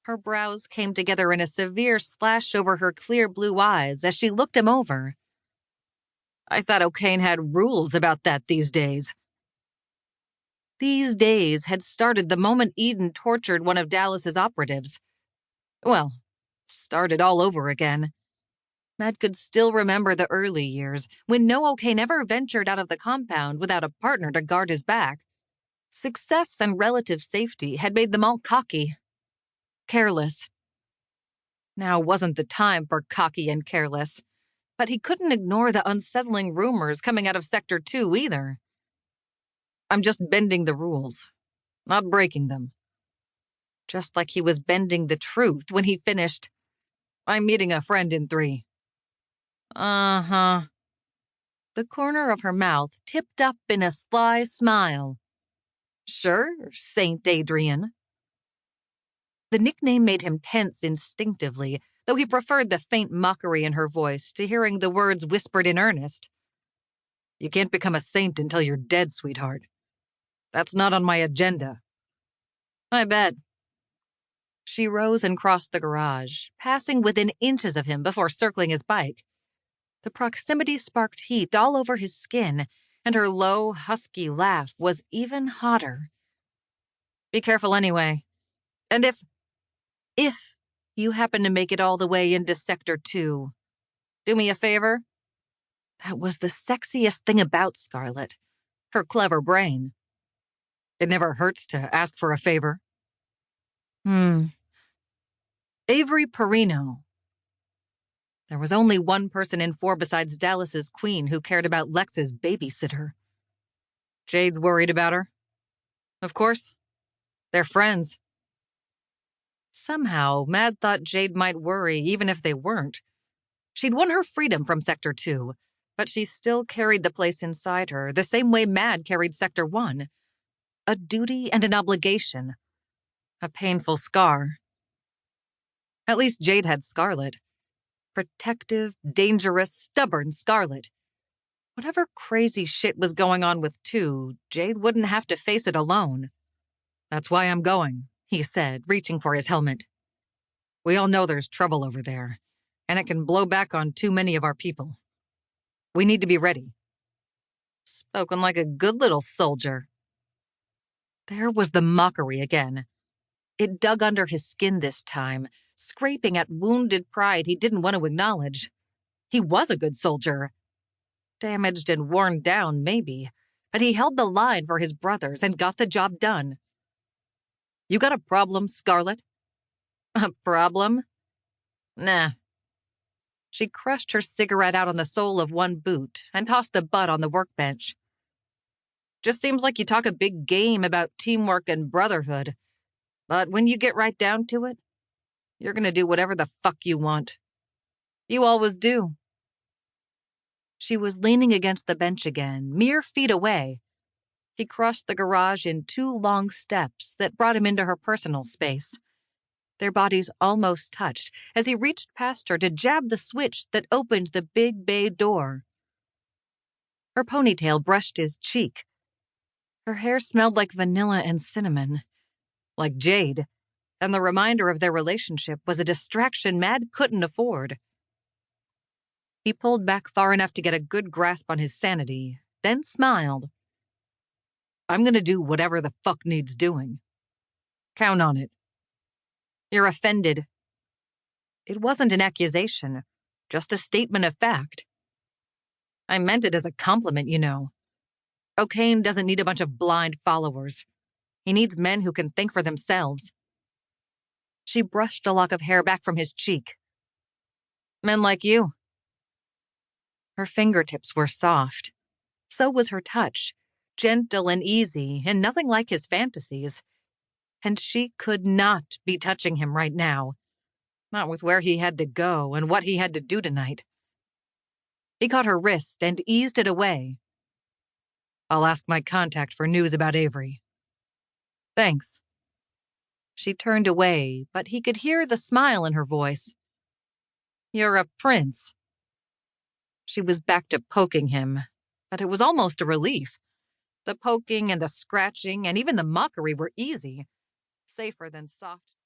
Her brows came together in a severe slash over her clear blue eyes as she looked him over. I thought O'Kane had rules about that these days. These days had started the moment Eden tortured one of Dallas's operatives. Well, started all over again. Matt could still remember the early years, when no O'Kane ever ventured out of the compound without a partner to guard his back. Success and relative safety had made them all cocky. Careless. Now wasn't the time for cocky and careless, but he couldn't ignore the unsettling rumors coming out of Sector 2 either. I'm just bending the rules, not breaking them. Just like he was bending the truth when he finished, I'm meeting a friend in 3. Uh-huh. The corner of her mouth tipped up in a sly smile. Sure, Saint Adrian. The nickname made him tense instinctively, though he preferred the faint mockery in her voice to hearing the words whispered in earnest. You can't become a saint until you're dead, sweetheart. That's not on my agenda. I bet. She rose and crossed the garage, passing within inches of him before circling his bike. The proximity sparked heat all over his skin, and her low, husky laugh was even hotter. Be careful anyway. And if you happen to make it all the way into Sector 2, do me a favor? That was the sexiest thing about Scarlet, her clever brain. It never hurts to ask for a favor. Avery Perino. There was only one person in 4 besides Dallas's queen who cared about Lex's babysitter. Jade's worried about her. Of course. They're friends. Somehow, Mad thought Jade might worry even if they weren't. She'd won her freedom from Sector 2, but she still carried the place inside her the same way Mad carried Sector 1. A duty and an obligation. A painful scar. At least Jade had Scarlet. Protective, dangerous, stubborn Scarlet. Whatever crazy shit was going on with 2, Jade wouldn't have to face it alone. That's why I'm going, he said, reaching for his helmet. We all know there's trouble over there, and it can blow back on too many of our people. We need to be ready. Spoken like a good little soldier. There was the mockery again. It dug under his skin this time, scraping at wounded pride he didn't want to acknowledge. He was a good soldier. Damaged and worn down, maybe, but he held the line for his brothers and got the job done. You got a problem, Scarlet? A problem? Nah. She crushed her cigarette out on the sole of one boot and tossed the butt on the workbench. Just seems like you talk a big game about teamwork and brotherhood. But when you get right down to it, you're gonna do whatever the fuck you want. You always do. She was leaning against the bench again, mere feet away. He crossed the garage in 2 long steps that brought him into her personal space. Their bodies almost touched as he reached past her to jab the switch that opened the big bay door. Her ponytail brushed his cheek. Her hair smelled like vanilla and cinnamon. Like Jade, and the reminder of their relationship was a distraction Mad couldn't afford. He pulled back far enough to get a good grasp on his sanity, then smiled. I'm gonna do whatever the fuck needs doing. Count on it. You're offended. It wasn't an accusation, just a statement of fact. I meant it as a compliment, you know. O'Kane doesn't need a bunch of blind followers. He needs men who can think for themselves. She brushed a lock of hair back from his cheek. Men like you. Her fingertips were soft. So was her touch, gentle and easy, and nothing like his fantasies. And she could not be touching him right now. Not with where he had to go and what he had to do tonight. He caught her wrist and eased it away. I'll ask my contact for news about Avery. Thanks. She turned away, but he could hear the smile in her voice. You're a prince. She was back to poking him, but it was almost a relief. The poking and the scratching and even the mockery were easy, safer than soft